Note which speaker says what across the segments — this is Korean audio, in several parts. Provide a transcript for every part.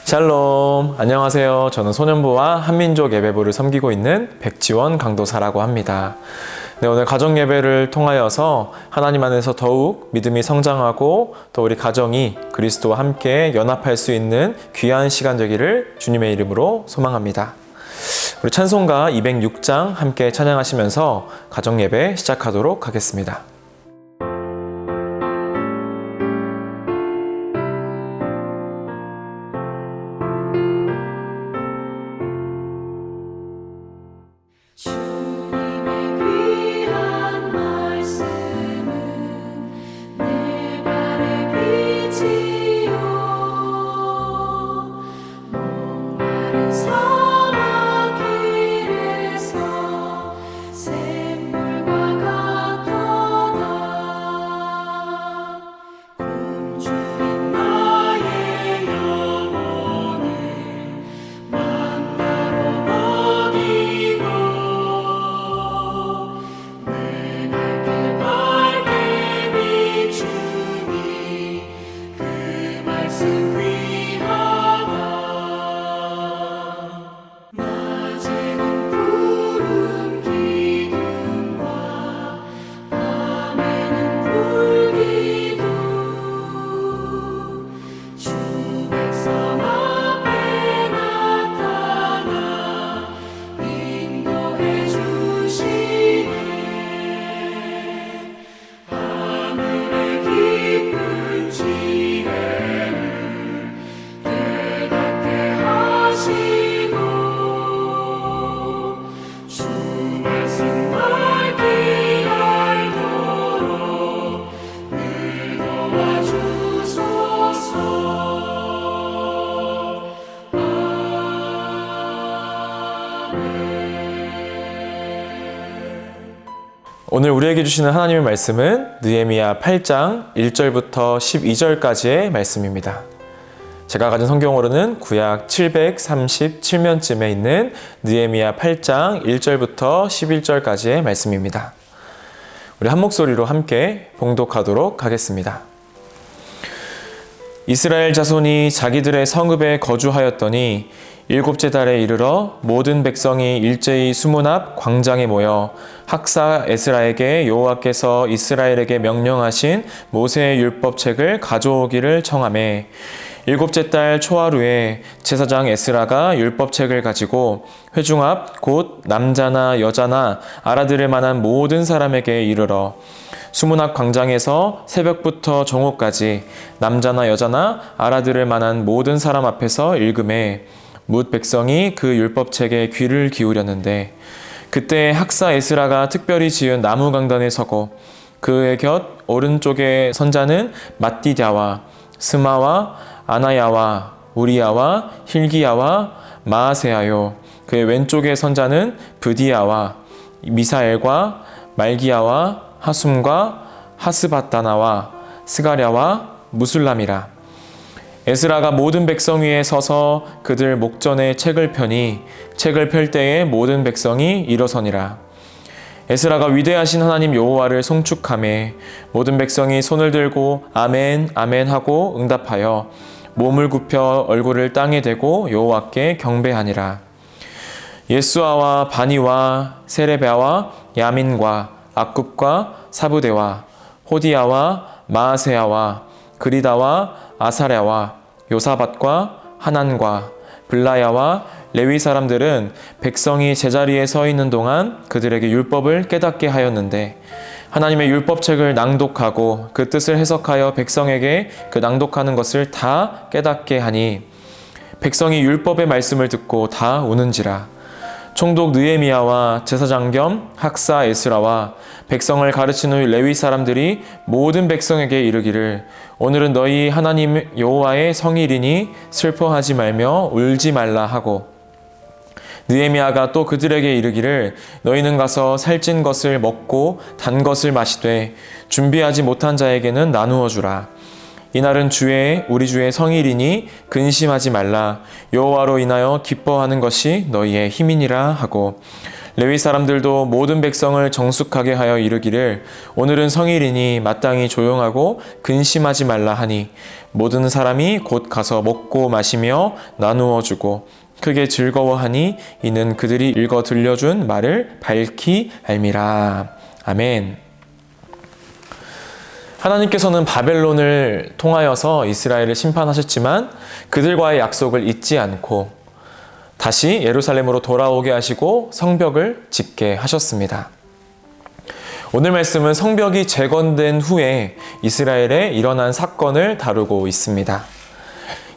Speaker 1: 샬롬, 안녕하세요. 저는 소년부와 한민족 예배부를 섬기고 있는 백지원 강도사라고 합니다. 네, 오늘 가정 예배를 통하여서 하나님 안에서 더욱 믿음이 성장하고 또 우리 가정이 그리스도와 함께 연합할 수 있는 귀한 시간 되기를 주님의 이름으로 소망합니다. 우리 찬송가 206장 함께 찬양하시면서 가정 예배 시작하도록 하겠습니다. 오늘 우리에게 주시는 하나님의 말씀은 느헤미야 8장 1절부터 12절까지의 말씀입니다. 제가 가진 성경으로는 구약 737면쯤에 있는 느헤미야 8장 1절부터 11절까지의 말씀입니다. 우리 한 목소리로 함께 봉독하도록 하겠습니다. 이스라엘 자손이 자기들의 성읍에 거주하였더니 일곱째 달에 이르러 모든 백성이 일제히 수문 앞 광장에 모여 학사 에스라에게 여호와께서 이스라엘에게 명령하신 모세의 율법책을 가져오기를 청하매 일곱째 달 초하루에 제사장 에스라가 율법책을 가지고 회중 앞 곧 남자나 여자나 알아들을 만한 모든 사람에게 이르러 수문 앞 광장에서 새벽부터 정오까지 남자나 여자나 알아들을 만한 모든 사람 앞에서 읽음에 뭇 백성이 그 율법책에 귀를 기울였는데 그때 학사 에스라가 특별히 지은 나무 강단에 서고 그의 곁 오른쪽에 선자는 mattith야와 스마와 아나야와 우리야와 힐기야와 마아세야요 그의 왼쪽에 선자는 브디야와 미사엘과 말기야와 하숨과 하스바다나와 스가랴와 무술람이라. 에스라가 모든 백성 위에 서서 그들 목전에 책을 펴니 책을 펼 때에 모든 백성이 일어서니라. 에스라가 위대하신 하나님 여호와를 송축하매 모든 백성이 손을 들고 아멘 아멘 하고 응답하여 몸을 굽혀 얼굴을 땅에 대고 여호와께 경배하니라. 예수아와 바니와 세레베아와 야민과 악굽과 사부대와 호디야와 마아세야와 그리다와 아사랴와 요사밧과 하난과 블라야와 레위 사람들은 백성이 제자리에 서 있는 동안 그들에게 율법을 깨닫게 하였는데 하나님의 율법책을 낭독하고 그 뜻을 해석하여 백성에게 그 낭독하는 것을 다 깨닫게 하니 백성이 율법의 말씀을 듣고 다 우는지라. 총독 느헤미야와 제사장 겸 학사 에스라와 백성을 가르친 후 레위 사람들이 모든 백성에게 이르기를 오늘은 너희 하나님 여호와의 성일이니 슬퍼하지 말며 울지 말라 하고 느헤미야가 또 그들에게 이르기를 너희는 가서 살찐 것을 먹고 단 것을 마시되 준비하지 못한 자에게는 나누어 주라. 이날은 우리 주의 성일이니 근심하지 말라. 여호와로 인하여 기뻐하는 것이 너희의 힘이니라 하고 레위 사람들도 모든 백성을 정숙하게 하여 이르기를 오늘은 성일이니 마땅히 조용하고 근심하지 말라 하니 모든 사람이 곧 가서 먹고 마시며 나누어 주고 크게 즐거워하니 이는 그들이 읽어 들려준 말을 밝히 알미라. 아멘. 하나님께서는 바벨론을 통하여서 이스라엘을 심판하셨지만 그들과의 약속을 잊지 않고 다시 예루살렘으로 돌아오게 하시고 성벽을 짓게 하셨습니다. 오늘 말씀은 성벽이 재건된 후에 이스라엘에 일어난 사건을 다루고 있습니다.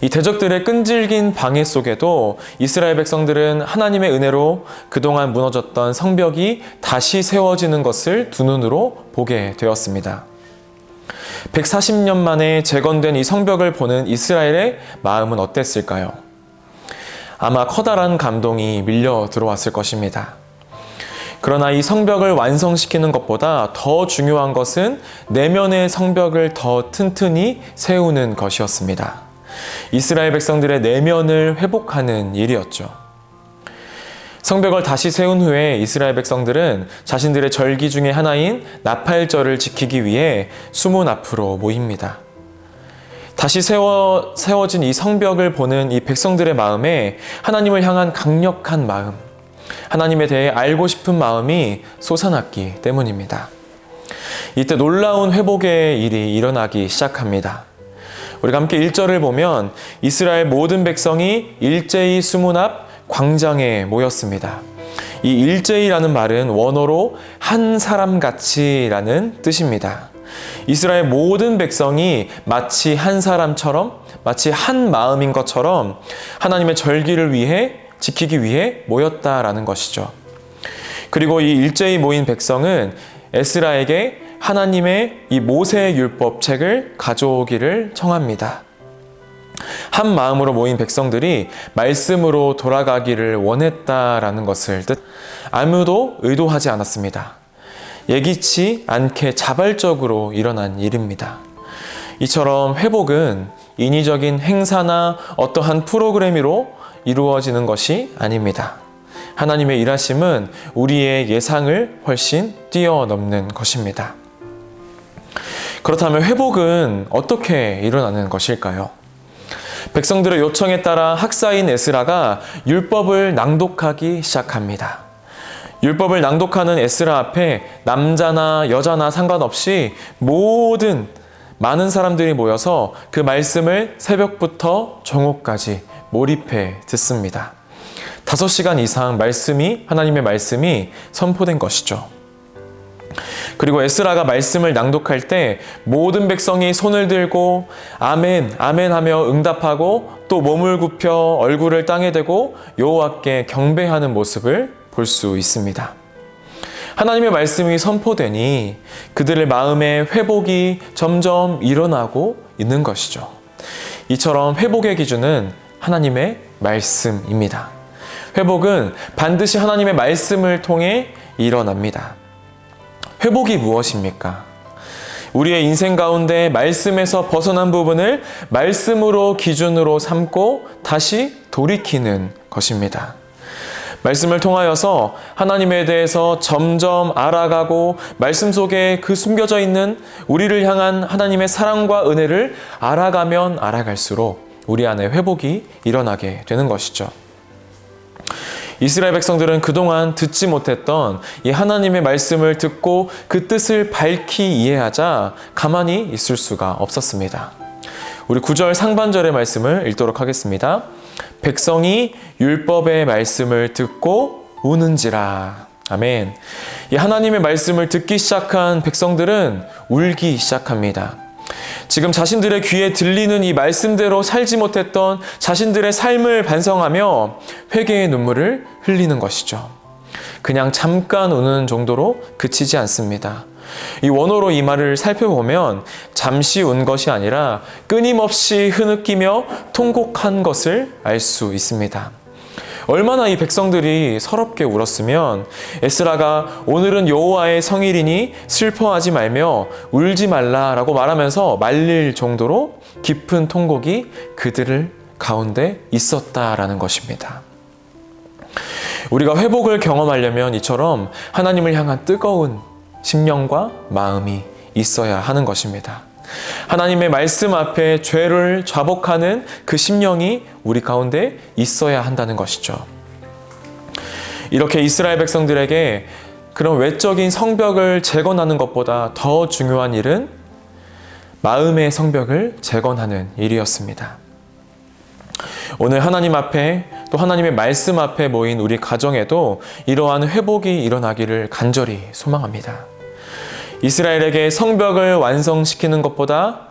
Speaker 1: 이 대적들의 끈질긴 방해 속에도 이스라엘 백성들은 하나님의 은혜로 그동안 무너졌던 성벽이 다시 세워지는 것을 두 눈으로 보게 되었습니다. 140년 만에 재건된 이 성벽을 보는 이스라엘의 마음은 어땠을까요? 아마 커다란 감동이 밀려 들어왔을 것입니다. 그러나 이 성벽을 완성시키는 것보다 더 중요한 것은 내면의 성벽을 더 튼튼히 세우는 것이었습니다. 이스라엘 백성들의 내면을 회복하는 일이었죠. 성벽을 다시 세운 후에 이스라엘 백성들은 자신들의 절기 중에 하나인 나팔절을 지키기 위해 수문 앞으로 모입니다. 다시 세워진 이 성벽을 보는 이 백성들의 마음에 하나님을 향한 강력한 마음, 하나님에 대해 알고 싶은 마음이 솟아났기 때문입니다. 이때 놀라운 회복의 일이 일어나기 시작합니다. 우리가 함께 1절을 보면 이스라엘 모든 백성이 일제히 수문 앞 광장에 모였습니다. 이 일제히라는 말은 원어로 한 사람같이라는 뜻입니다. 이스라엘 모든 백성이 마치 한 사람처럼, 마치 한 마음인 것처럼 하나님의 절기를 위해 지키기 위해 모였다라는 것이죠. 그리고 이 일제히 모인 백성은 에스라에게 하나님의 이 모세 율법책을 가져오기를 청합니다. 한 마음으로 모인 백성들이 말씀으로 돌아가기를 원했다라는 것을 아무도 의도하지 않았습니다. 예기치 않게 자발적으로 일어난 일입니다. 이처럼 회복은 인위적인 행사나 어떠한 프로그램으로 이루어지는 것이 아닙니다. 하나님의 일하심은 우리의 예상을 훨씬 뛰어넘는 것입니다. 그렇다면 회복은 어떻게 일어나는 것일까요? 백성들의 요청에 따라 학사인 에스라가 율법을 낭독하기 시작합니다. 율법을 낭독하는 에스라 앞에 남자나 여자나 상관없이 많은 사람들이 모여서 그 말씀을 새벽부터 정오까지 몰입해 듣습니다. 5시간 이상 하나님의 말씀이 선포된 것이죠. 그리고 에스라가 말씀을 낭독할 때 모든 백성이 손을 들고 아멘, 아멘 하며 응답하고 또 몸을 굽혀 얼굴을 땅에 대고 여호와께 경배하는 모습을 볼 수 있습니다. 하나님의 말씀이 선포되니 그들의 마음의 회복이 점점 일어나고 있는 것이죠. 이처럼 회복의 기준은 하나님의 말씀입니다. 회복은 반드시 하나님의 말씀을 통해 일어납니다. 회복이 무엇입니까? 우리의 인생 가운데 말씀에서 벗어난 부분을 말씀으로 기준으로 삼고 다시 돌이키는 것입니다. 말씀을 통하여서 하나님에 대해서 점점 알아가고 말씀 속에 그 숨겨져 있는 우리를 향한 하나님의 사랑과 은혜를 알아가면 알아갈수록 우리 안에 회복이 일어나게 되는 것이죠. 이스라엘 백성들은 그동안 듣지 못했던 이 하나님의 말씀을 듣고 그 뜻을 밝히 이해하자 가만히 있을 수가 없었습니다. 우리 9절 상반절의 말씀을 읽도록 하겠습니다. 백성이 율법의 말씀을 듣고 우는지라. 아멘. 이 하나님의 말씀을 듣기 시작한 백성들은 울기 시작합니다. 지금 자신들의 귀에 들리는 이 말씀대로 살지 못했던 자신들의 삶을 반성하며 회개의 눈물을 흘리는 것이죠. 그냥 잠깐 우는 정도로 그치지 않습니다. 이 원어로 이 말을 살펴보면 잠시 운 것이 아니라 끊임없이 흐느끼며 통곡한 것을 알 수 있습니다. 얼마나 이 백성들이 서럽게 울었으면 에스라가 오늘은 여호와의 성일이니 슬퍼하지 말며 울지 말라라고 말하면서 말릴 정도로 깊은 통곡이 그들을 가운데 있었다라는 것입니다. 우리가 회복을 경험하려면 이처럼 하나님을 향한 뜨거운 심령과 마음이 있어야 하는 것입니다. 하나님의 말씀 앞에 죄를 자복하는 그 심령이 우리 가운데 있어야 한다는 것이죠. 이렇게 이스라엘 백성들에게 그런 외적인 성벽을 재건하는 것보다 더 중요한 일은 마음의 성벽을 재건하는 일이었습니다. 오늘 하나님 앞에 또 하나님의 말씀 앞에 모인 우리 가정에도 이러한 회복이 일어나기를 간절히 소망합니다. 이스라엘에게 성벽을 완성시키는 것보다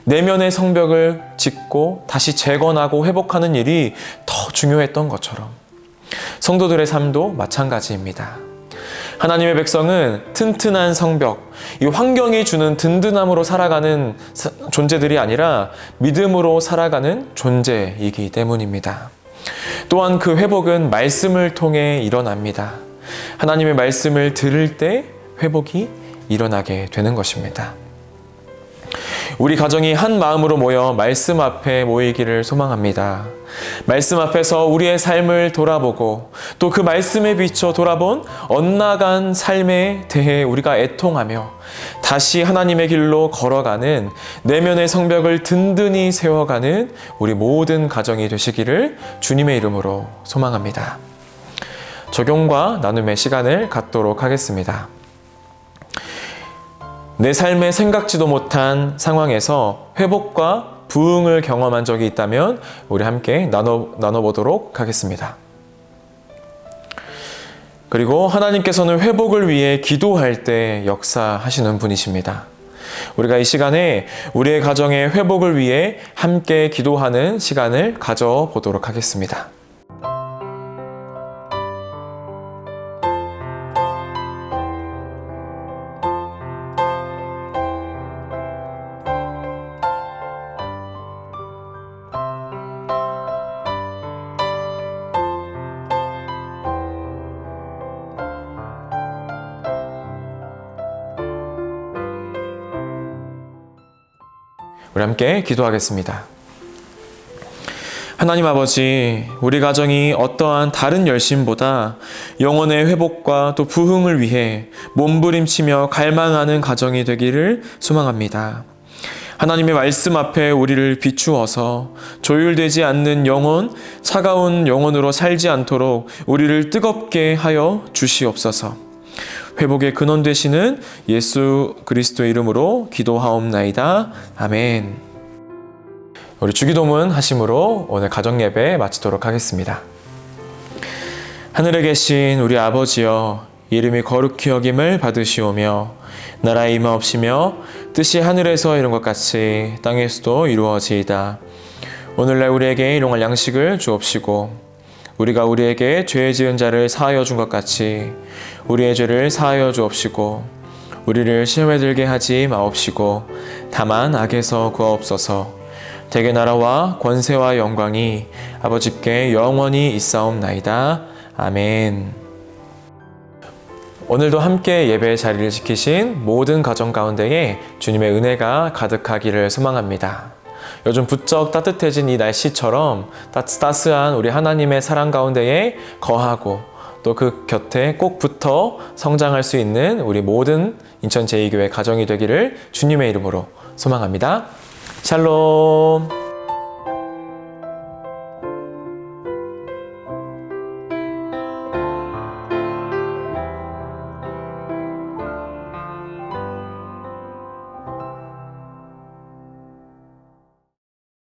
Speaker 1: 내면의 성벽을 짓고 다시 재건하고 회복하는 일이 더 중요했던 것처럼 성도들의 삶도 마찬가지입니다. 하나님의 백성은 튼튼한 성벽, 이 환경이 주는 든든함으로 살아가는 존재들이 아니라 믿음으로 살아가는 존재이기 때문입니다. 또한 그 회복은 말씀을 통해 일어납니다. 하나님의 말씀을 들을 때 회복이 일어나게 되는 것입니다. 우리 가정이 한 마음으로 모여 말씀 앞에 모이기를 소망합니다. 말씀 앞에서 우리의 삶을 돌아보고 또 그 말씀에 비춰 돌아본 엇나간 삶에 대해 우리가 애통하며 다시 하나님의 길로 걸어가는 내면의 성벽을 든든히 세워가는 우리 모든 가정이 되시기를 주님의 이름으로 소망합니다. 적용과 나눔의 시간을 갖도록 하겠습니다. 내 삶에 생각지도 못한 상황에서 회복과 부흥을 경험한 적이 있다면 우리 함께 나눠보도록 하겠습니다. 그리고 하나님께서는 회복을 위해 기도할 때 역사하시는 분이십니다. 우리가 이 시간에 우리의 가정의 회복을 위해 함께 기도하는 시간을 가져보도록 하겠습니다. 우리 함께 기도하겠습니다. 하나님 아버지, 우리 가정이 어떠한 다른 열심보다 영혼의 회복과 또 부흥을 위해 몸부림치며 갈망하는 가정이 되기를 소망합니다. 하나님의 말씀 앞에 우리를 비추어서 조율되지 않는 영혼, 차가운 영혼으로 살지 않도록 우리를 뜨겁게 하여 주시옵소서. 회복의 근원 되시는 예수 그리스도의 이름으로 기도하옵나이다. 아멘. 우리 주기도문 하심으로 오늘 가정예배 마치도록 하겠습니다. 하늘에 계신 우리 아버지여, 이름이 거룩히 여김을 받으시오며 나라의 임하옵시며 뜻이 하늘에서 이룬 것 같이 땅에서도 이루어지이다. 오늘날 우리에게 일용할 양식을 주옵시고 우리가 우리에게 죄 지은 자를 사하여 준 것 같이 우리의 죄를 사하여 주옵시고 우리를 시험에 들게 하지 마옵시고 다만 악에서 구하옵소서. 대개 나라와 권세와 영광이 아버지께 영원히 있사옵나이다. 아멘. 오늘도 함께 예배 자리를 지키신 모든 가정 가운데에 주님의 은혜가 가득하기를 소망합니다. 요즘 부쩍 따뜻해진 이 날씨처럼 따스한 우리 하나님의 사랑 가운데에 거하고 또 그 곁에 꼭 붙어 성장할 수 있는 우리 모든 인천 제2교회 가정이 되기를 주님의 이름으로 소망합니다. 샬롬.